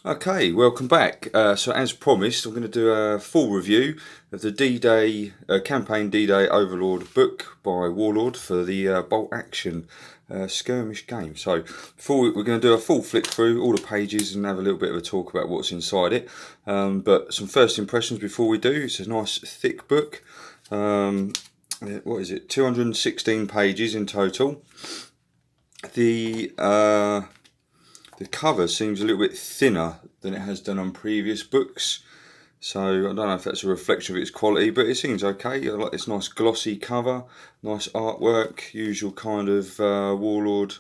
Okay, welcome back. So as promised, I'm going to do a full review of the D Day campaign D Day Overlord book by Warlord for the bolt action skirmish game. So we're going to do a full flick through all the pages and have a little bit of a talk about what's inside it. But some first impressions before we do. It's a nice thick book. What is it? 216 pages in total. The cover seems a little bit thinner than it has done on previous books, so I don't know if that's a reflection of its quality, but it seems okay. I like this nice glossy cover, nice artwork, usual kind of Warlord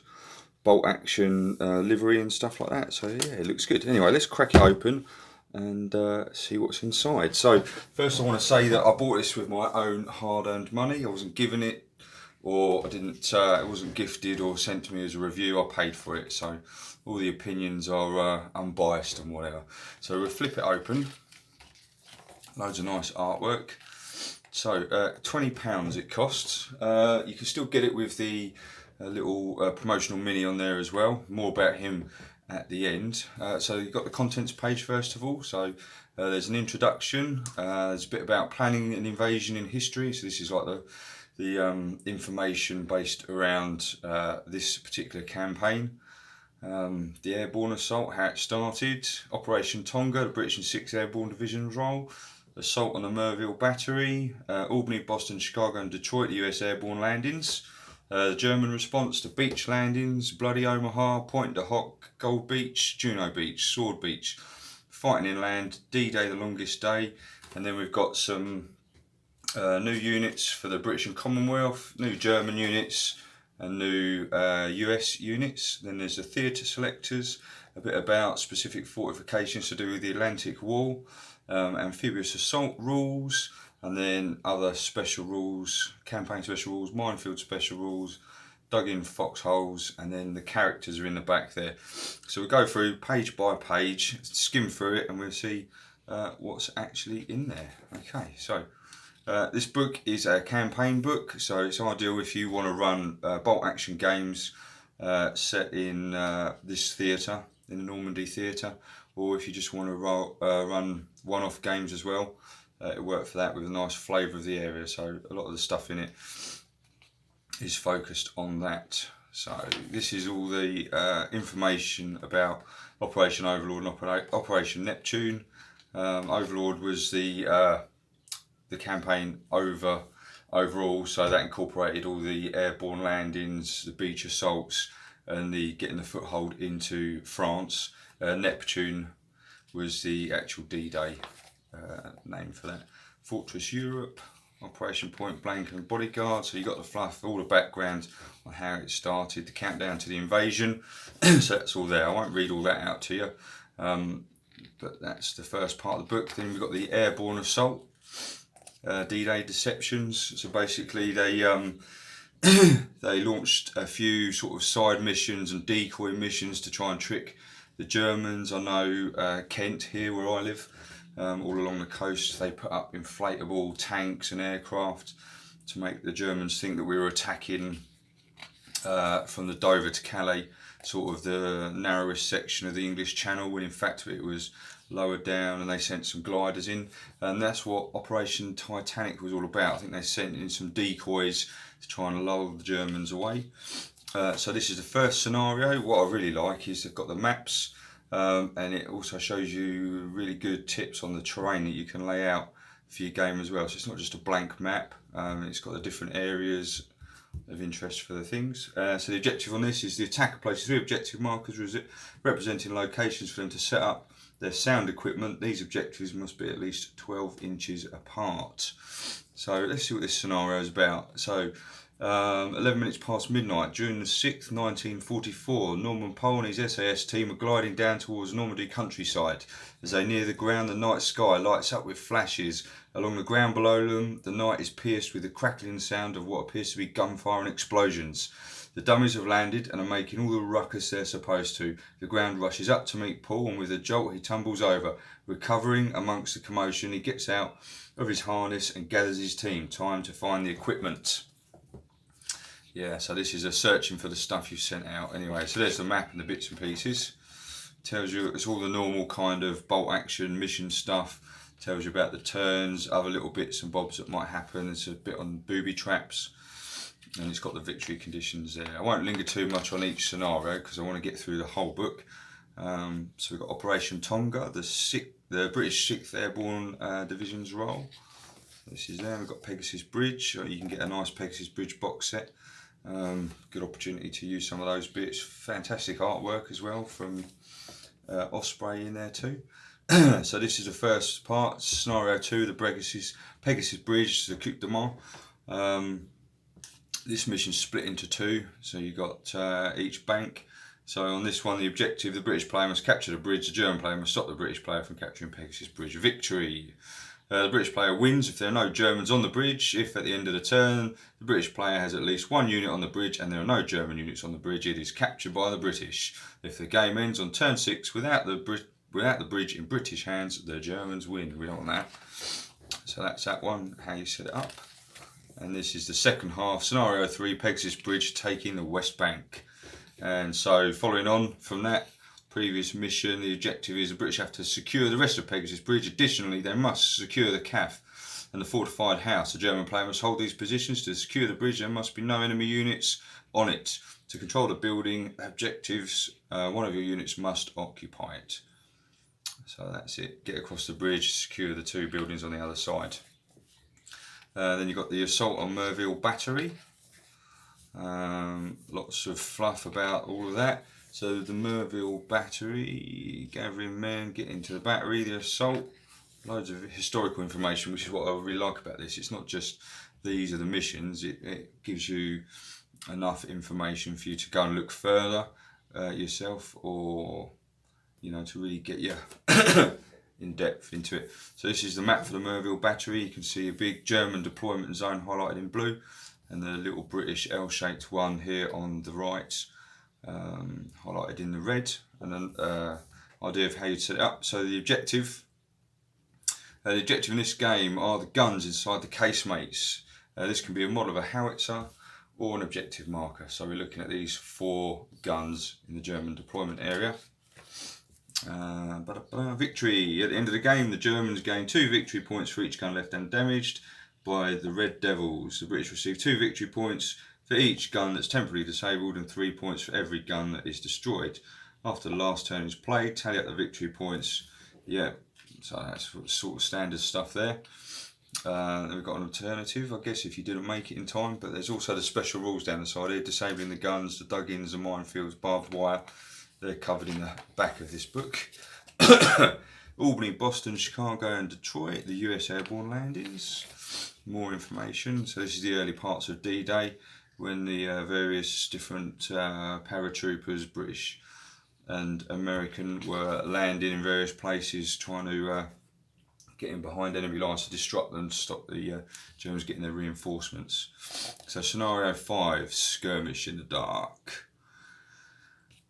bolt action livery and stuff like that. So yeah, it looks good. Anyway, let's crack it open and see what's inside. So first I want to say that I bought this with my own hard-earned money. I wasn't given it, or I didn't. It wasn't gifted or sent to me as a review. I paid for it, so all the opinions are unbiased and whatever. So we'll flip it open. Loads of nice artwork. So £20 it costs. You can still get it with the little promotional mini on there as well. More about him at the end. So you've got the contents page first of all. So there's an introduction. There's a bit about planning an invasion in history. So this is like the information based around this particular campaign. The airborne assault, how it started, Operation Tonga, the British and 6th Airborne Division's role, assault on the Merville Battery, Albany, Boston, Chicago and Detroit, the US airborne landings, the German response to beach landings, Bloody Omaha, Pointe du Hoc, Gold Beach, Juno Beach, Sword Beach, fighting inland, D Day, the longest day, and then we've got some new units for the British and Commonwealth, new German units, and new US units. Then there's the theatre selectors, a bit about specific fortifications to do with the Atlantic Wall, amphibious assault rules, and then other special rules, campaign special rules, minefield special rules, dug in foxholes, and then the characters are in the back there. So we go through page by page, skim through it, and we'll see what's actually in there. Okay, so this book is a campaign book, so it's ideal if you want to run bolt action games set in this theatre, in the Normandy theatre, or if you just want to run one-off games as well. It'll work for that with a nice flavour of the area, so a lot of the stuff in it is focused on that. So this is all the information about Operation Overlord and Operation Neptune. Overlord was the campaign overall, so that incorporated all the airborne landings, the beach assaults, and the getting the foothold into France. Neptune was the actual D-Day name for that. Fortress Europe, Operation Point Blank and Bodyguard. So you got the fluff, all the background on how it started, the countdown to the invasion. So that's all there. I won't read all that out to you, but that's the first part of the book. Then we've got the airborne assault. D-Day deceptions. So basically they they launched a few sort of side missions and decoy missions to try and trick the Germans. I know Kent here where I live, all along the coast, they put up inflatable tanks and aircraft to make the Germans think that we were attacking from the Dover to Calais, sort of the narrowest section of the English Channel, when in fact it was lower down, and they sent some gliders in, and that's what Operation Titanic was all about. I think they sent in some decoys to try and lull the Germans away. So this is the first scenario. What I really like is they've got the maps, and it also shows you really good tips on the terrain that you can lay out for your game as well. So it's not just a blank map, it's got the different areas of interest for the things. So the objective on this is the attacker places 3 objective markers representing locations for them to set up their sound equipment. These objectives must be at least 12 inches apart. So let's see what this scenario is about. So 11 minutes past midnight, June the 6th, 1944. Norman Pole and his SAS team are gliding down towards Normandy countryside. As they near the ground, the night sky lights up with flashes. Along the ground below them, the night is pierced with the crackling sound of what appears to be gunfire and explosions. The dummies have landed and are making all the ruckus they're supposed to. The ground rushes up to meet Paul, and with a jolt he tumbles over. Recovering amongst the commotion, he gets out of his harness and gathers his team. Time to find the equipment. Yeah, so this is a searching for the stuff you've sent out. Anyway, so there's the map and the bits and pieces. Tells you it's all the normal kind of bolt action mission stuff. Tells you about the turns, other little bits and bobs that might happen. There's a bit on booby traps, and it's got the victory conditions there. I won't linger too much on each scenario because I want to get through the whole book. So we've got Operation Tonga, the British 6th Airborne Division's role. This is there. We've got Pegasus Bridge. You can get a nice Pegasus Bridge box set. Good opportunity to use some of those bits. Fantastic artwork as well from Osprey in there too. So this is the first part, scenario 2, the Pegasus Bridge, the coup de main. This mission's split into 2, so you got each bank. So on this one, the objective: the British player must capture the bridge, the German player must stop the British player from capturing Pegasus Bridge. Victory. The British player wins if there are no Germans on the bridge. If at the end of the turn the British player has at least 1 unit on the bridge and there are no German units on the bridge, it is captured by the British. If the game ends on turn 6 without the bridge in British hands, the Germans win. We don't want that. So that's that one, how you set it up. And this is the second half, scenario 3, Pegasus Bridge taking the West Bank. And so following on from that previous mission, the objective is the British have to secure the rest of Pegasus Bridge. Additionally, they must secure the CAF and the fortified house. The German player must hold these positions. To secure the bridge, there must be no enemy units on it. To control the building objectives, one of your units must occupy it. So that's it. Get across the bridge, secure the 2 buildings on the other side. Then you've got the assault on Merville Battery. Lots of fluff about all of that. So the Merville Battery, gathering men, get into the battery, the assault, loads of historical information, which is what I really like about this. It's not just these are the missions, it gives you enough information for you to go and look further yourself, or to really get you in depth into it. So this is the map for the Merville Battery. You can see a big German deployment zone highlighted in blue, and the little British L-shaped one here on the right, highlighted in the red. And an idea of how you'd set it up. So the objective in this game are the guns inside the casemates. This can be a model of a howitzer or an objective marker. So we're looking at these 4 guns in the German deployment area. Victory. At the end of the game, the Germans gain 2 victory points for each gun left undamaged by the Red Devils. The British receive 2 victory points for each gun that's temporarily disabled and 3 points for every gun that is destroyed. After the last turn is played, tally up the victory points. Yeah, so that's sort of standard stuff there. Then we've got an alternative, I guess, if you didn't make it in time, but there's also the special rules down the side here, disabling the guns, the dug-ins, the minefields, barbed wire. They're covered in the back of this book. Albany, Boston, Chicago and Detroit, the US airborne landings. More information. So this is the early parts of D Day, when the various different paratroopers, British and American, were landing in various places, trying to get in behind enemy lines to disrupt them, to stop the Germans getting their reinforcements. So scenario 5, skirmish in the dark.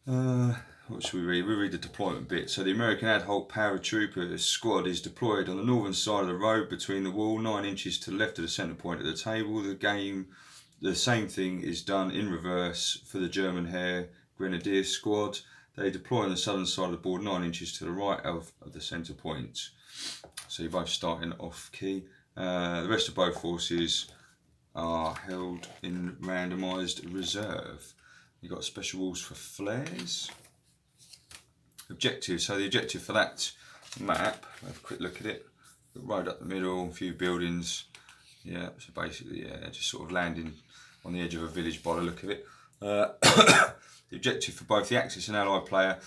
What should we read? We read the deployment bit. So the American ad hoc paratrooper squad is deployed on the northern side of the road between the wall, 9 inches to the left of the centre point of the table. The same thing is done in reverse for the German Hair Grenadier squad. They deploy on the southern side of the board, 9 inches to the right of the centre point. So you're both starting off key. The rest of both forces are held in randomised reserve. You've got special rules for flares. Objective. So the objective for that map, have a quick look at it. Road up the middle, a few buildings. Yeah, so basically, yeah, just sort of landing on the edge of a village by the look of it. The objective for both the Axis and Allied player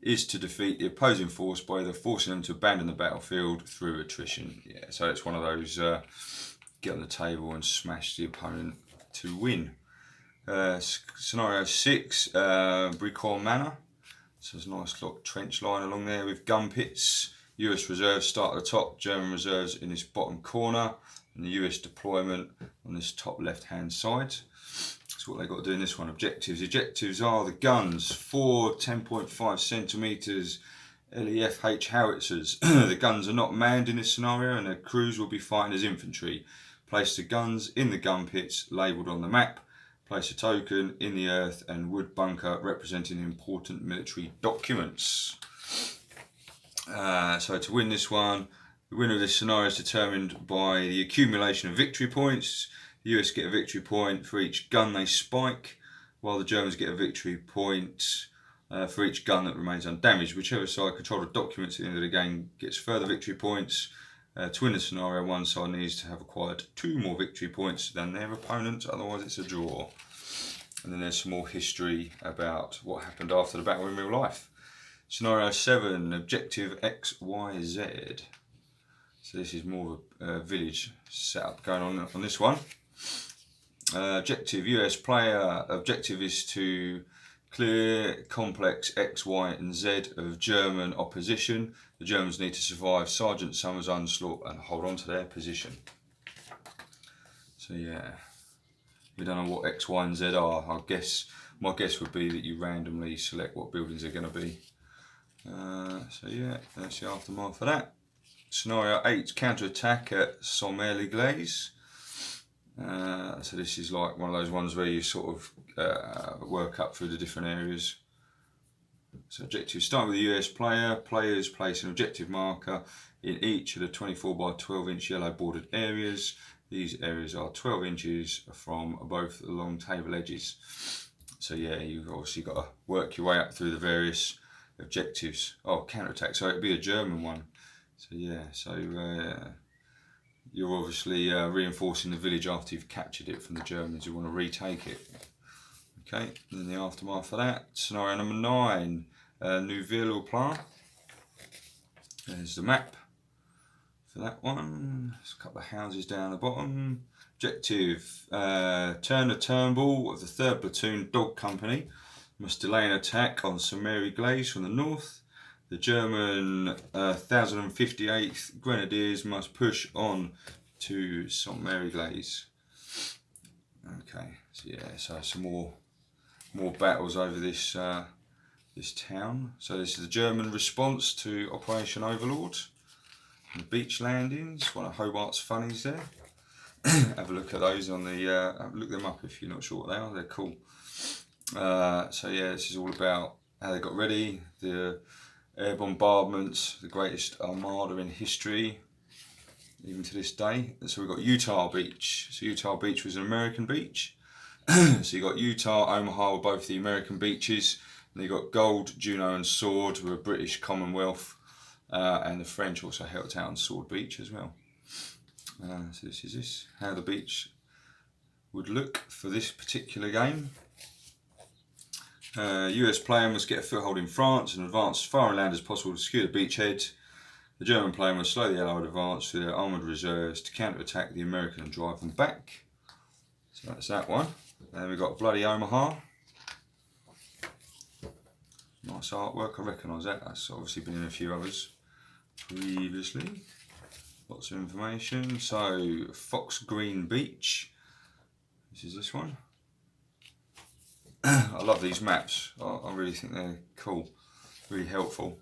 is to defeat the opposing force by either forcing them to abandon the battlefield through attrition. Yeah, so it's one of those get on the table and smash the opponent to win. Scenario 6, Bricourt Manor. So there's a nice little trench line along there with gun pits. US reserves start at the top, German reserves in this bottom corner, and the US deployment on this top left hand side. That's what they've got to do in this one. Objectives. The objectives are the guns, 4 10.5 centimetres LEFH howitzers. The guns are not manned in this scenario and their crews will be fighting as infantry. Place the guns in the gun pits labelled on the map. Place a token in the earth and wood bunker representing important military documents. So to win this one, the winner of this scenario is determined by the accumulation of victory points. The US get a victory point for each gun they spike, while the Germans get a victory point for each gun that remains undamaged. Whichever side controlled the documents at the end of the game gets further victory points. To win the scenario, one side needs to have acquired 2 more victory points than their opponent, otherwise it's a draw. And then there's some more history about what happened after the battle in real life. Scenario 7, Objective XYZ. So this is more of a village setup going on this one. Objective, US player. Objective is to clear complex X, Y and Z of German opposition. The Germans need to survive Sergeant Summer's onslaught and hold on to their position. So yeah, we don't know what X, Y and Z are. My guess would be that you randomly select what buildings are going to be. So yeah, that's the aftermath for that. Scenario 8, counter-attack at Sommerliglaise. So this is like one of those ones where you sort of work up through the different areas. So objective, start with the US player. Players place an objective marker in each of the 24 by 12 inch yellow bordered areas. These areas are 12 inches from both the long table edges. So yeah, you've obviously got to work your way up through the various objectives. Oh, counter-attack, so it'd be a German one. So yeah, so you're obviously reinforcing the village after you've captured it from the Germans who want to retake it. Okay, and then the aftermath for that. Scenario number 9, Neuville-au-Plat. There's the map for that one. There's a couple of houses down the bottom. Objective, turn the Turnbull of the 3rd Platoon Dog Company must delay an attack on Sommerliglaise from the north. The German 1058th Grenadiers must push on to Sommerliglaise. Okay, so yeah, so some more battles over this this town. So this is the German response to Operation Overlord. And the beach landings, one of Hobart's funnies there. Have a look at those on the look them up if you're not sure what they are. They're cool. So yeah, this is all about how they got ready, the air bombardments, the greatest armada in history, even to this day. So we've got Utah Beach. So Utah Beach was an American beach. So you got Utah, Omaha were both the American beaches. And you got Gold, Juno and Sword were British Commonwealth. And the French also held out on Sword Beach as well. So this is how the beach would look for this particular game. US player must get a foothold in France and advance as far inland as possible to secure the beachhead. The German player must slow the Allied advance through their armoured reserves to counter-attack the American and drive them back. So that's that one. Then we've got Bloody Omaha. Nice artwork, I recognise that. That's obviously been in a few others previously. Lots of information. So, Fox Green Beach. This is this one. I love these maps. I really think they're cool, really helpful.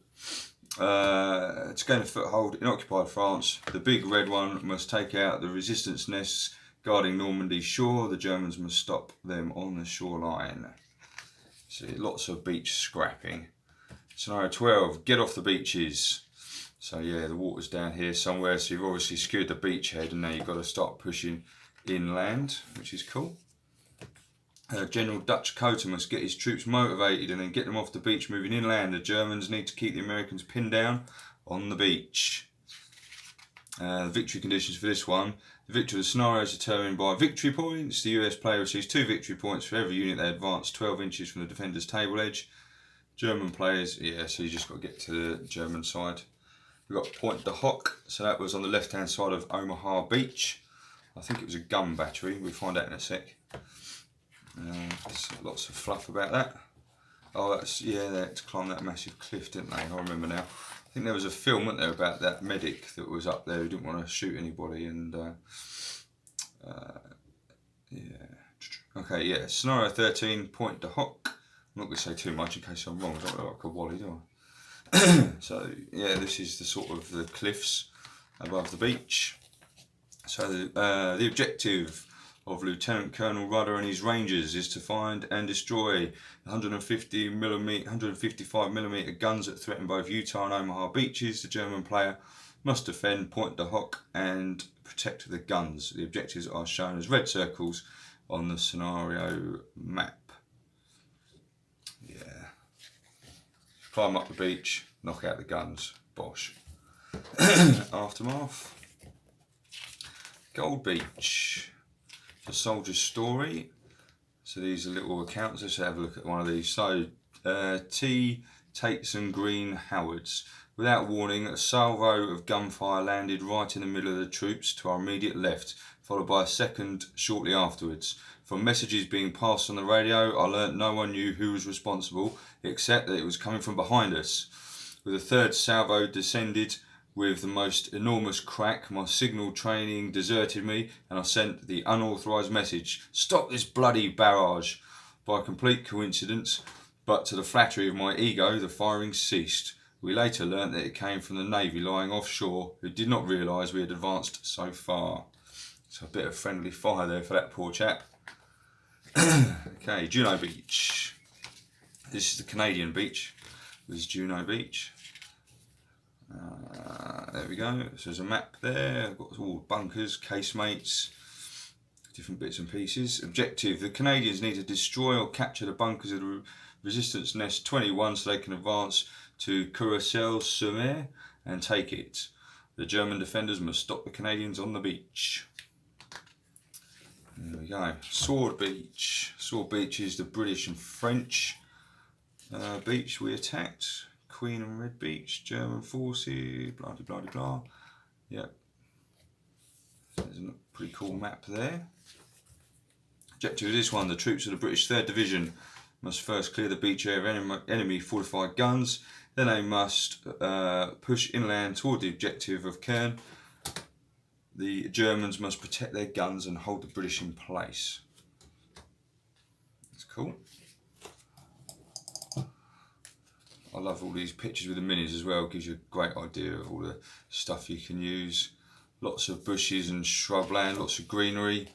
To gain a foothold in occupied France, the big red one must take out the resistance nests guarding Normandy's shore. The Germans must stop them on the shoreline. See, lots of beach scrapping. Scenario 12, get off the beaches. So yeah, the water's down here somewhere, so you've obviously secured the beachhead and now you've got to start pushing inland, which is cool. General Dutch Cotter must get his troops motivated and then get them off the beach moving inland. The Germans need to keep the Americans pinned down on the beach. The victory conditions for this one. The victory of the scenario is determined by victory points. The US player receives 2 victory points for every unit they advance 12 inches from the defender's table edge. German players, yeah, so you just got to get to the German side. We've got Point de Hoc, so that was on the left hand side of Omaha Beach. I think it was a gun battery, we'll find out in a sec. There's lots of fluff about that. Oh, that's, yeah, they had to climb that massive cliff, didn't they? I remember now. I think there was a film, wasn't there, about that medic that was up there who didn't want to shoot anybody, and yeah. Okay, yeah, scenario 13, Point de Hoc. I'm not going to say too much in case I'm wrong, I don't look like a wally, do I? So, yeah, this is the sort of the cliffs above the beach. So, the objective, of Lieutenant Colonel Rudder and his Rangers is to find and destroy 155mm guns that threaten both Utah and Omaha beaches. The German player must defend Point de Hoc and protect the guns. The objectives are shown as red circles on the scenario map. Yeah. Climb up the beach, knock out the guns, bosh. Aftermath. Gold Beach. The soldier's story. So these are little accounts. Let's have a look at one of these. So T. Tates and Green Howards. Without warning, a salvo of gunfire landed right in the middle of the troops to our immediate left, followed by a second shortly afterwards. From messages being passed on the radio, I learnt no one knew who was responsible, except that it was coming from behind us. With a third salvo descended with the most enormous crack, my signal training deserted me, and I sent the unauthorised message, "Stop this bloody barrage!" By complete coincidence, but to the flattery of my ego, the firing ceased. We later learnt that it came from the Navy lying offshore, who did not realise we had advanced so far. So a bit of friendly fire there for that poor chap. Okay, Juno Beach. This is the Canadian beach. This is Juno Beach. There we go. So there's a map there. I've got all bunkers, casemates, different bits and pieces. Objective: the Canadians need to destroy or capture the bunkers of the Resistance Nest 21 so they can advance to Curacao-sur-Mer and take it. The German defenders must stop the Canadians on the beach. There we go. Sword Beach. Sword Beach is the British and French beach we attacked. Queen and Red Beach, German forces, blah blah blah blah. Yep. There's a pretty cool map there. Objective of this one: the troops of the British 3rd Division must first clear the beach area of enemy fortified guns. Then they must push inland toward the objective of Kern. The Germans must protect their guns and hold the British in place. That's cool. I love all these pictures with the minis as well. It gives you a great idea of all the stuff you can use. Lots of bushes and shrubland, lots of greenery.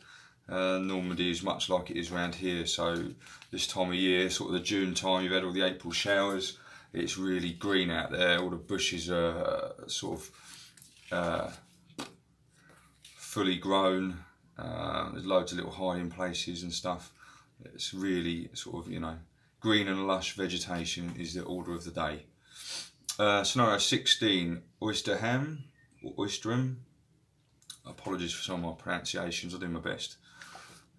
Normandy is much like it is around here. So this time of year, sort of the June time, you've had all the April showers. It's really green out there. All the bushes are sort of fully grown. There's loads of little hiding places and stuff. It's really sort of, you know, green and lush vegetation is the order of the day. Scenario 16, Oysterham, or Oysterham. Apologies for some of my pronunciations, I'll do my best.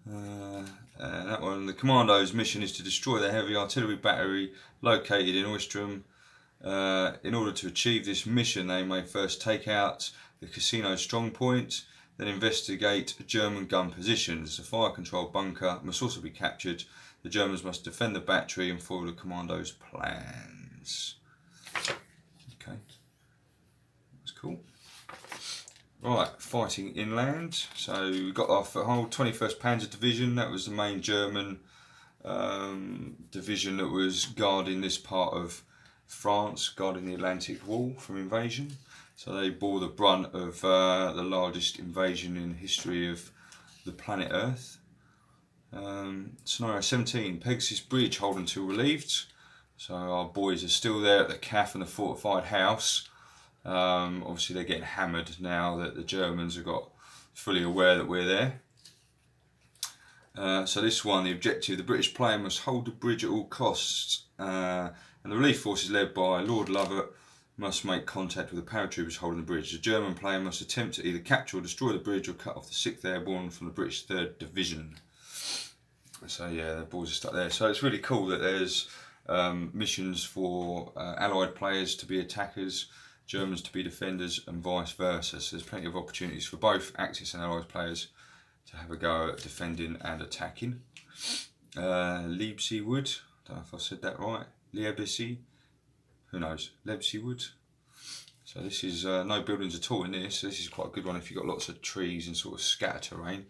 That one, the commando's mission is to destroy the heavy artillery battery located in Oysterham. In order to achieve this mission, they may first take out the casino strong point, then investigate German gun positions. The fire control bunker must also be captured. The Germans must defend the battery and follow the commando's plans. Okay, that's cool. Right, fighting inland. So we've got our whole 21st Panzer Division. That was the main German division that was guarding this part of France, guarding the Atlantic Wall from invasion. So they bore the brunt of the largest invasion in the history of the planet Earth. Scenario 17, Pegasus Bridge, hold until relieved. So our boys are still there at the CAF and the fortified house. Obviously they're getting hammered now that the Germans have got fully aware that we're there. So this one, the objective: the British player must hold the bridge at all costs, and the relief forces led by Lord Lovat must make contact with the paratroopers holding the bridge. The German player must attempt to either capture or destroy the bridge or cut off the 6th Airborne from the British 3rd Division. So yeah, the boys are stuck there. So it's really cool that there's missions for Allied players to be attackers, Germans to be defenders, and vice versa. So there's plenty of opportunities for both Axis and Allied players to have a go at defending and attacking. Leipzig Wood, don't know if I said that right. Leipzig, who knows? Leipzig Wood. So this is no buildings at all in this. So this is quite a good one if you've got lots of trees and sort of scatter terrain.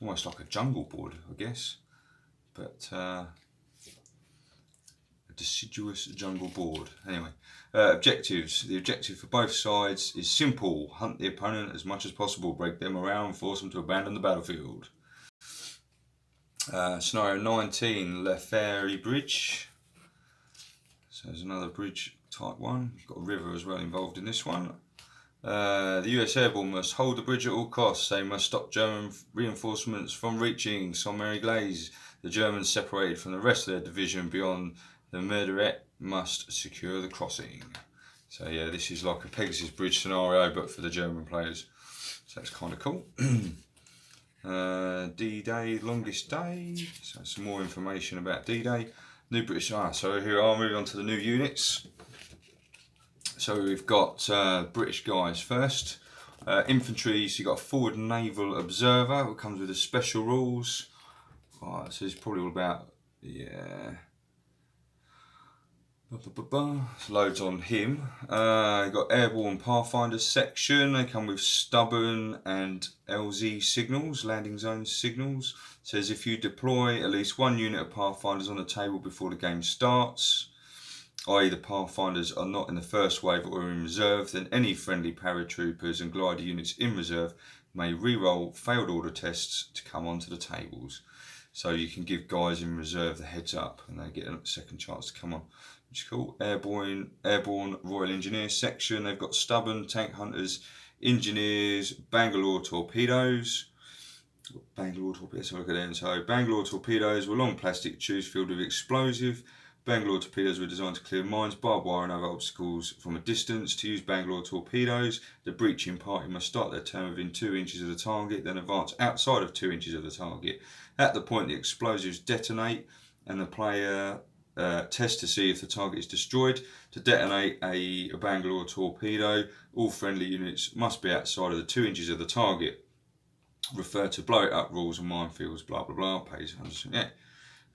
Almost like a jungle board, I guess. But a deciduous jungle board. Anyway, objectives. The objective for both sides is simple. Hunt the opponent as much as possible, break them around, force them to abandon the battlefield. Scenario 19, Le Ferry Bridge. So there's another bridge type one. You've got a river as well involved in this one. The US Airborne must hold the bridge at all costs. They must stop German reinforcements from reaching Saint-Mary-Glaise. The Germans, separated from the rest of their division beyond the Murderet, must secure the crossing. So yeah, this is like a Pegasus Bridge scenario, but for the German players. So that's kind of cool. D Day, longest day. So some more information about D Day. New British. So here I'm moving on to the new units. So we've got British guys first. Infantry, so you've got a forward naval observer, which comes with the special rules. Right, so it's probably all about, yeah. Loads on him. You've got Airborne Pathfinders section. They come with stubborn and LZ signals, landing zone signals. It says if you deploy at least one unit of Pathfinders on the table before the game starts, i.e. the Pathfinders are not in the first wave or in reserve, then any friendly paratroopers and glider units in reserve may re-roll failed order tests to come onto the tables. So you can give guys in reserve the heads up and they get a second chance to come on, which is cool. Airborne Royal Engineers section. They've got stubborn, tank hunters, engineers, Bangalore torpedoes. Bangalore torpedoes, so look at them. So Bangalore torpedoes were long plastic tubes filled with explosive. Bangalore torpedoes were designed to clear mines, barbed wire and other obstacles from a distance. To use Bangalore torpedoes, the breaching party must start their turn within 2 inches of the target, then advance outside of 2 inches of the target. At the point the explosives detonate and the player tests to see if the target is destroyed. To detonate a Bangalore torpedo, all friendly units must be outside of the 2 inches of the target. Refer to blow it up rules and minefields, blah blah blah, page 100. Yeah.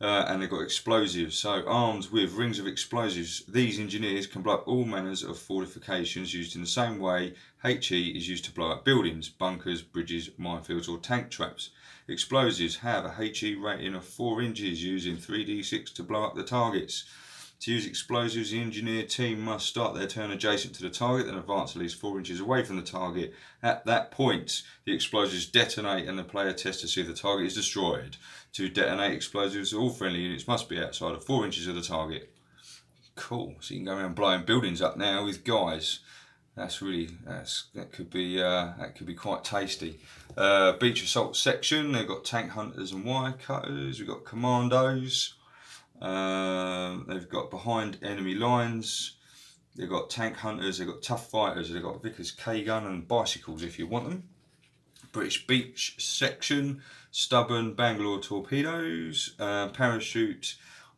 And they've got explosives, so armed with rings of explosives, these engineers can blow up all manners of fortifications used in the same way HE is used to blow up buildings, bunkers, bridges, minefields or tank traps. Explosives have a HE rating of 4 inches, using 3d6 to blow up the targets. To use explosives, the engineer team must start their turn adjacent to the target, then advance at least 4 inches away from the target. At that point, the explosives detonate and the player tests to see if the target is destroyed. To detonate explosives, all friendly units must be outside of 4 inches of the target. Cool. So you can go around blowing buildings up now with guys. That could be quite tasty. Beach assault section. They've got tank hunters and wire cutters. We've got commandos. They've got behind enemy lines. They've got tank hunters. They've got tough fighters. They've got Vickers K-gun and bicycles if you want them. British beach section. Stubborn Bangalore torpedoes. Parachute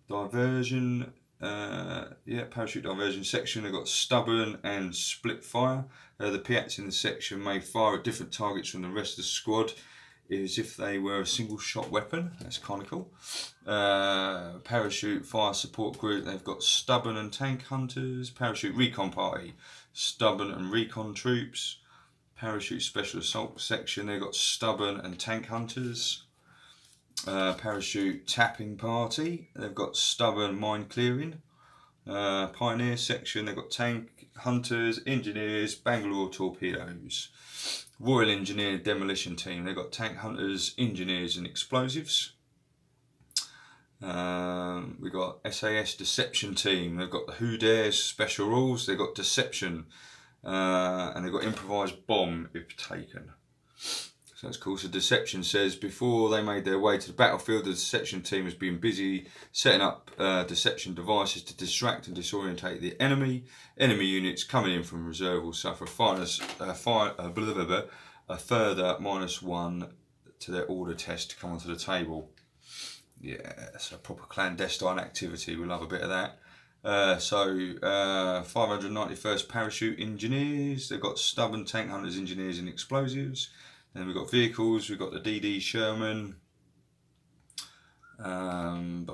diversion. Parachute diversion section. They've got stubborn and split fire. The Piats in the section may fire at different targets from the rest of the squad as if they were a single shot weapon. That's kind of cool. Parachute fire support group. They've got stubborn and tank hunters. Parachute recon party. Stubborn and recon troops. Parachute special assault section. They've got stubborn and tank hunters. Parachute tapping party. They've got stubborn mine clearing. Pioneer section. They've got tank hunters, engineers, Bangalore torpedoes. Royal Engineer demolition team. They've got tank hunters, engineers and explosives. We've got SAS deception team. They've got the Who Dares special rules. They've got deception. And they've got improvised bomb if taken. So that's cool. So deception says before they made their way to the battlefield, the deception team has been busy setting up deception devices to distract and disorientate the enemy. Enemy units coming in from reserve will suffer a further -1 to their order test to come onto the table. Yeah, it's a proper clandestine activity. We love a bit of that. 591st Parachute Engineers. They've got stubborn tank hunters, engineers and explosives. Then we've got vehicles. We've got the DD Sherman, Sherman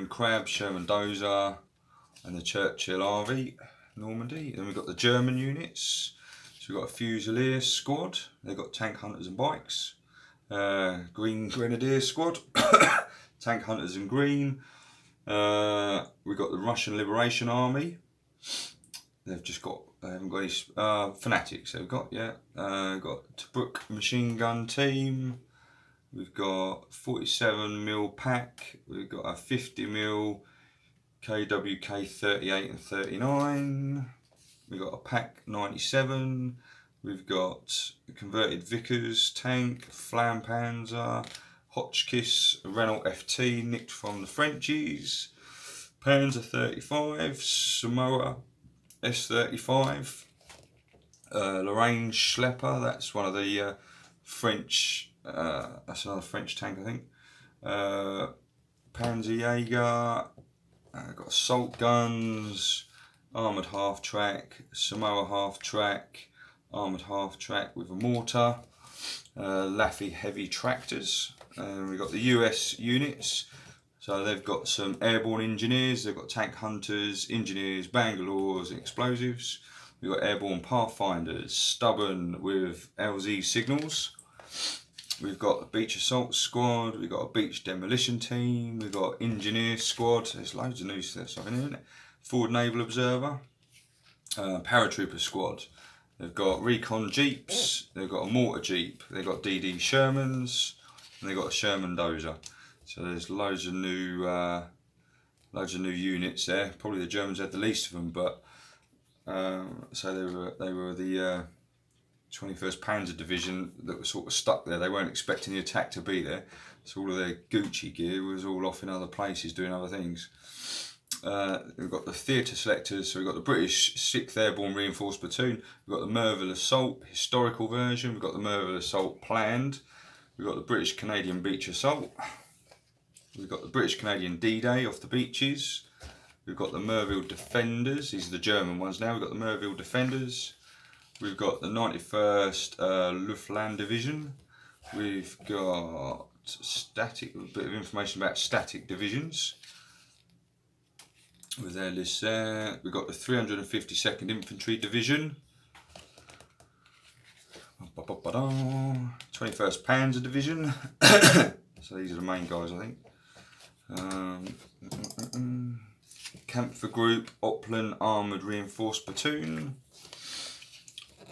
Crab, Sherman Dozer, and the Churchill RV Normandy. Then we've got the German units. So we've got a Fusilier squad. They've got tank hunters and bikes. Green Grenadier squad, tank hunters in green. We've got the Russian Liberation Army. They've just got, they haven't got any fanatics. They've got, yeah. Got Tobruk machine gun team. We've got 47mm pack. We've got a 50mm KWK 38 and 39. We've got a pack 97. We've got a converted Vickers tank, Flampanzer, Hotchkiss, Renault FT nicked from the Frenchies, Panzer 35, Samoa S35, Lorraine Schlepper, that's one of the French, that's another French tank I think, Panzer Jaeger, got assault guns, armoured half-track, Samoa half-track, armoured half-track with a mortar, Laffy heavy tractors. We've got the US units, so they've got some airborne engineers, they've got tank hunters, engineers, Bangalores and explosives. We've got airborne pathfinders, stubborn with LZ signals. We've got a beach assault squad, we've got a beach demolition team, we've got engineer squad, there's loads of new stuff in here, isn't it? Forward naval observer, paratrooper squad. They've got recon jeeps, they've got a mortar jeep, they've got DD Shermans, and they've got a Sherman dozer. So there's loads of new units there. Probably the Germans had the least of them, but so they were the 21st Panzer Division that was sort of stuck there. They weren't expecting the attack to be there, so all of their Gucci gear was all off in other places doing other things. We've got the theatre selectors, so we've got the British 6th Airborne Reinforced Platoon, we've got the Merville Assault historical version, we've got the Merville Assault planned, we've got the British Canadian Beach Assault, we've got the British Canadian D Day off the beaches, we've got the Merville Defenders, these are the German ones now, we've got the Merville Defenders, we've got the 91st Luftland Division, we've got static, a bit of information about static divisions with their list there. We've got the 352nd Infantry Division, 21st Panzer Division, so these are the main guys I think. Kampfer Group, Oplan Armoured Reinforced Platoon,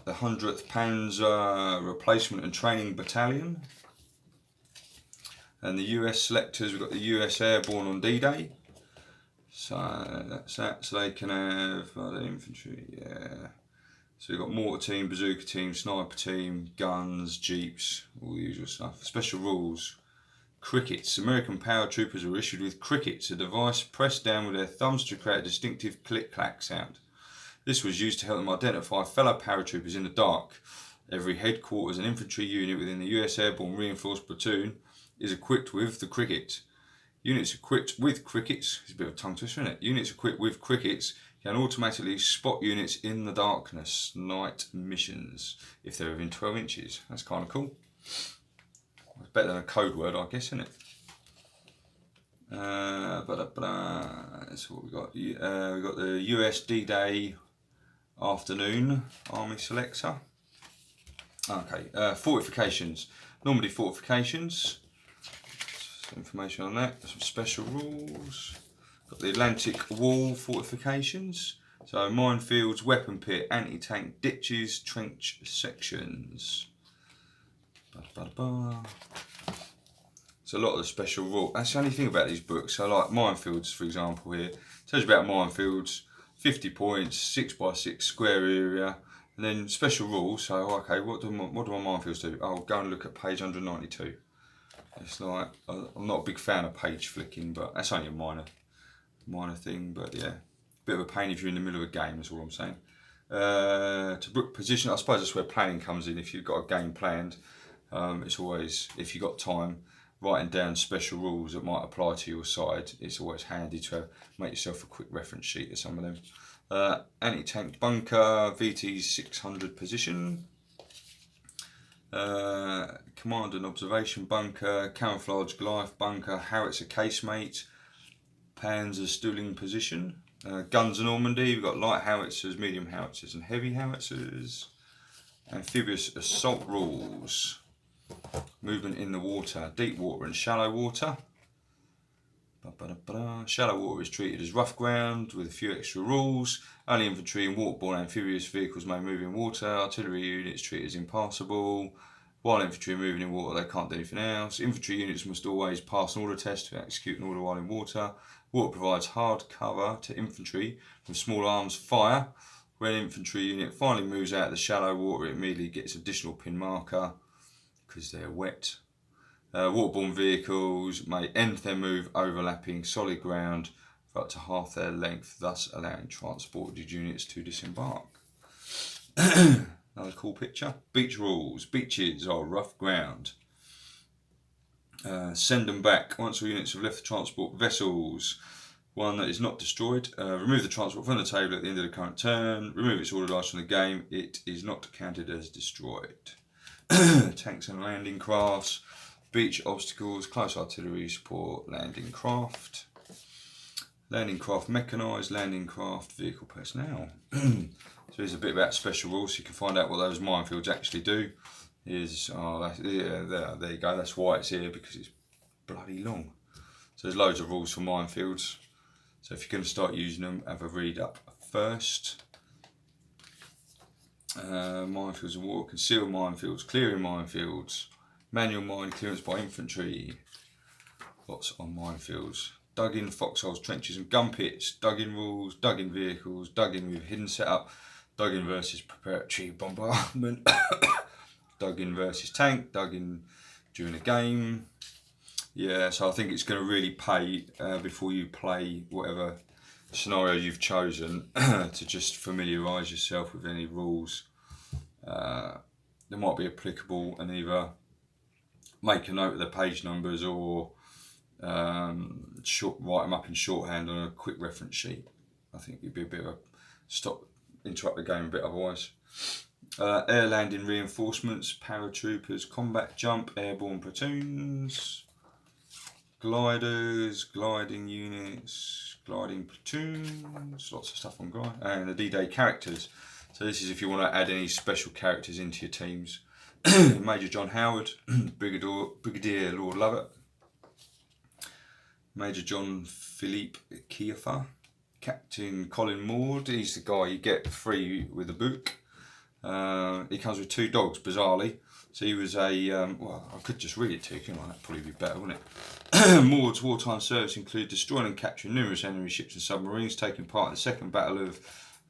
the 100th Panzer Replacement and Training Battalion, and the US selectors, we've got the US Airborne on D Day. So that's that, so they can have the infantry, yeah. So we've got mortar team, bazooka team, sniper team, guns, jeeps, all the usual stuff. Special rules. Crickets. American paratroopers were issued with crickets, a device pressed down with their thumbs to create a distinctive click-clack sound. This was used to help them identify fellow paratroopers in the dark. Every headquarters and infantry unit within the US Airborne Reinforced Platoon is equipped with the cricket. Units equipped with crickets, it's a bit of a tongue twister, isn't it? Units equipped with crickets can automatically spot units in the darkness, night missions, if they're within 12 inches. That's kind of cool. It's better than a code word, I guess, isn't it? That's what we got. We got the US D Day afternoon army selector. Okay, fortifications. Normandy fortifications. Some information on that. Some special rules. Got the Atlantic Wall fortifications. So minefields, weapon pit, anti-tank ditches, trench sections. So a lot of the special rules. That's the only thing about these books. So like minefields, for example, here it tells you about minefields. 50 points, 6x6 square area, and then special rules. So okay, what do my minefields do? I'll go and look at page 192. It's like, I'm not a big fan of page flicking, but that's only a minor thing. But yeah, bit of a pain if you're in the middle of a game. That's all I'm saying. To book position, I suppose that's where planning comes in. If you've got a game planned, it's always, if you've got time, writing down special rules that might apply to your side. It's always handy to make yourself a quick reference sheet of some of them. Anti-tank bunker, VT 600 position. Command and observation bunker, camouflage Goliath bunker, howitzer casemate, Panzer stooling position. Guns of Normandy, we've got light howitzers, medium howitzers and heavy howitzers. Amphibious assault rules. Movement in the water, deep water and shallow water. Shallow water is treated as rough ground with a few extra rules. Only infantry and waterborne amphibious vehicles may move in water. Artillery units treated as impassable. While infantry are moving in water, they can't do anything else. Infantry units must always pass an order test to execute an order while in water. Water provides hard cover to infantry from small arms fire. When an infantry unit finally moves out of the shallow water, it immediately gets additional pin marker because they're wet. Waterborne vehicles may end their move overlapping solid ground for up to half their length, thus allowing transported units to disembark. Another cool picture. Beach rules. Beaches are rough ground. Send them back. Once all units have left the transport vessels, one that is not destroyed, remove the transport from the table at the end of the current turn, remove its order dice from the game, it is not counted as destroyed. Tanks and landing crafts. Beach obstacles, close artillery support, landing craft. Landing craft mechanised, landing craft vehicle personnel. So here's a bit about special rules so you can find out what those minefields actually do. There you go, that's why it's here, because it's bloody long. So there's loads of rules for minefields. So if you're going to start using them, have a read up first. Minefields and water, concealed minefields, clearing minefields, manual mine clearance by infantry, lots on minefields, dug in foxholes, trenches and gun pits, dug in rules, dug in vehicles, dug in with hidden setup, dug in versus preparatory bombardment, dug in versus tank, dug in during a game. Yeah, so I think it's going to really pay before you play whatever scenario you've chosen to just familiarise yourself with any rules that might be applicable, and either make a note of the page numbers or write them up in shorthand on a quick reference sheet. I think it'd be a bit of a interrupt the game a bit otherwise. Air landing reinforcements, paratroopers, combat jump, airborne platoons, gliders, gliding units, gliding platoons, lots of stuff on glide, and the D Day characters. So this is if you want to add any special characters into your teams. Major John Howard, Brigadier Lord Lovett, Major John Philippe Kiefer, Captain Colin Maud, he's the guy you get free with the book. He comes with 2 dogs, bizarrely. So he was a, well, I could just read it to you, couldn't I? That'd probably be better, wouldn't it? Maud's wartime service included destroying and capturing numerous enemy ships and submarines, taking part in the Second Battle of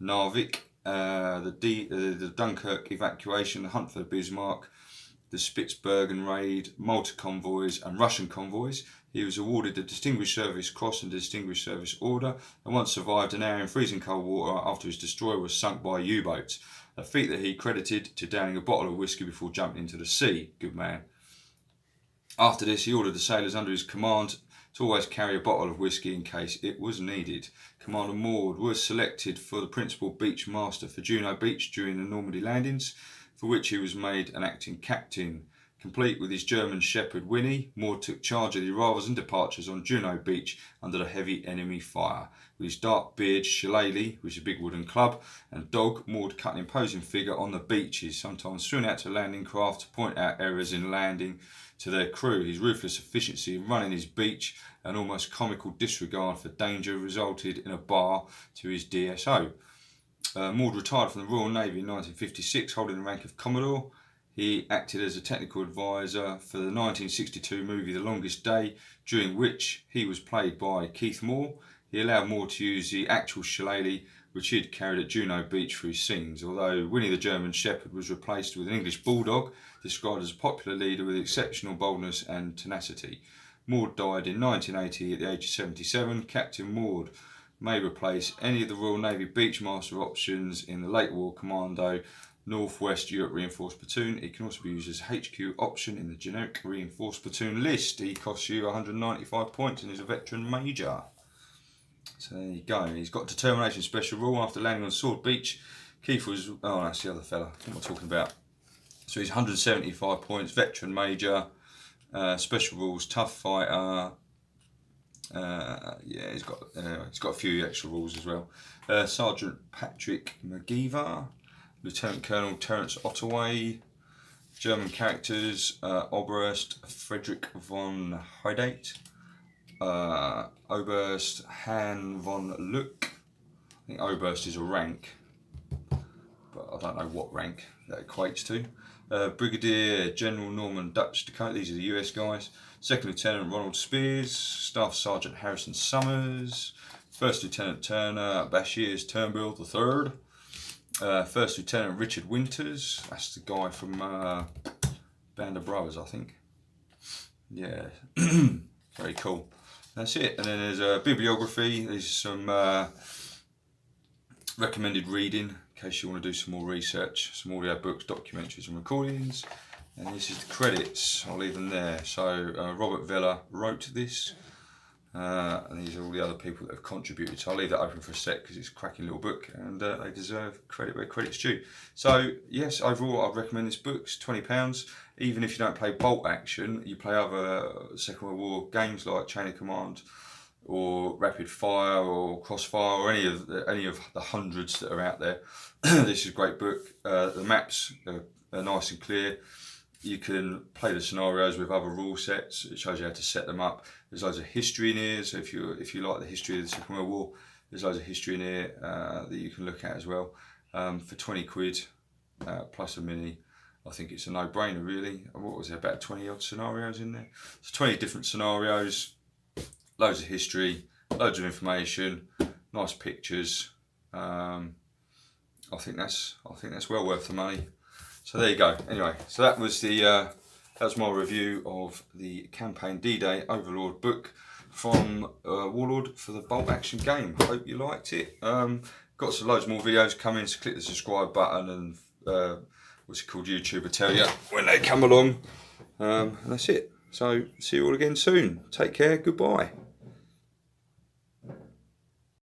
Narvik, the Dunkirk evacuation, the hunt for the Bismarck, the Spitsbergen raid, Malta convoys and Russian convoys. He was awarded the Distinguished Service Cross and Distinguished Service Order, and once survived an hour in freezing cold water after his destroyer was sunk by U-boats, a feat that he credited to downing a bottle of whiskey before jumping into the sea. Good man. After this, he ordered the sailors under his command to always carry a bottle of whiskey in case it was needed. Commander Maud was selected for the principal beach master for Juno Beach during the Normandy landings, for which he was made an acting captain. Complete with his German shepherd Winnie, Maud took charge of the arrivals and departures on Juno Beach under the heavy enemy fire. With his dark beard, shillelagh, which is a big wooden club, and dog, Maud cut an imposing figure on the beaches, sometimes swimming out to landing craft to point out errors in landing to their crew. His ruthless efficiency in running his beach and almost comical disregard for danger resulted in a bar to his DSO. Maud retired from the Royal Navy in 1956, holding the rank of Commodore. He acted as a technical advisor for the 1962 movie The Longest Day, during which he was played by Keith Moore. He allowed Moore to use the actual shillelagh which he had carried at Juno Beach for his scenes, although Winnie the German Shepherd was replaced with an English Bulldog, described as a popular leader with exceptional boldness and tenacity. Maud died in 1980 at the age of 77. Captain Maud may replace any of the Royal Navy Beachmaster options in the late war Commando Northwest Europe Reinforced Platoon. It can also be used as a HQ option in the generic Reinforced Platoon list. He costs you 195 points and is a veteran major. So there you go. He's got determination special rule after landing on Sword Beach. Keith was, oh, that's the other fella. What am I talking about? So he's 175 points, veteran major, special rules, tough fighter. Yeah, he's got a few extra rules as well. Sergeant Patrick McGeever, Lieutenant Colonel Terence Ottaway, German characters, Oberst Frederick von Heidate, Oberst Han von Luck. I think Oberst is a rank, but I don't know what rank that equates to. Brigadier General Norman Dutch Dakota, these are the US guys. Second Lieutenant Ronald Spears, Staff Sergeant Harrison Summers, First Lieutenant Turner Bashirs Turnbull III, First Lieutenant Richard Winters, that's the guy from Band of Brothers, I think. Yeah, very cool. That's it. And then there's a bibliography, there's some recommended reading in case you want to do some more research, some audio books, documentaries and recordings. And this is the credits, I'll leave them there. So Robert Vella wrote this, and these are all the other people that have contributed. So I'll leave that open for a sec because it's a cracking little book, and they deserve credit where credit's due. So yes, overall I'd recommend this book. It's £20. Even if you don't play bolt action, you play other Second World War games like Chain of Command or Rapid Fire or Crossfire or any of the hundreds that are out there. This is a great book. The maps are nice and clear. You can play the scenarios with other rule sets. It shows you how to set them up. There's loads of history in here, so if you like the history of the Second World War, there's loads of history in here that you can look at as well. For 20 quid plus a mini, I think it's a no-brainer really. What was there, about 20 odd scenarios in there? So 20 different scenarios, loads of history, loads of information, nice pictures. I think that's well worth the money. So there you go. Anyway, so that was my review of the campaign D Day Overlord book from Warlord for the bolt action game. Hope you liked it. Got loads more videos coming, so click the subscribe button and what's it called, YouTube will tell you when they come along. And that's it. So see you all again soon. Take care. Goodbye.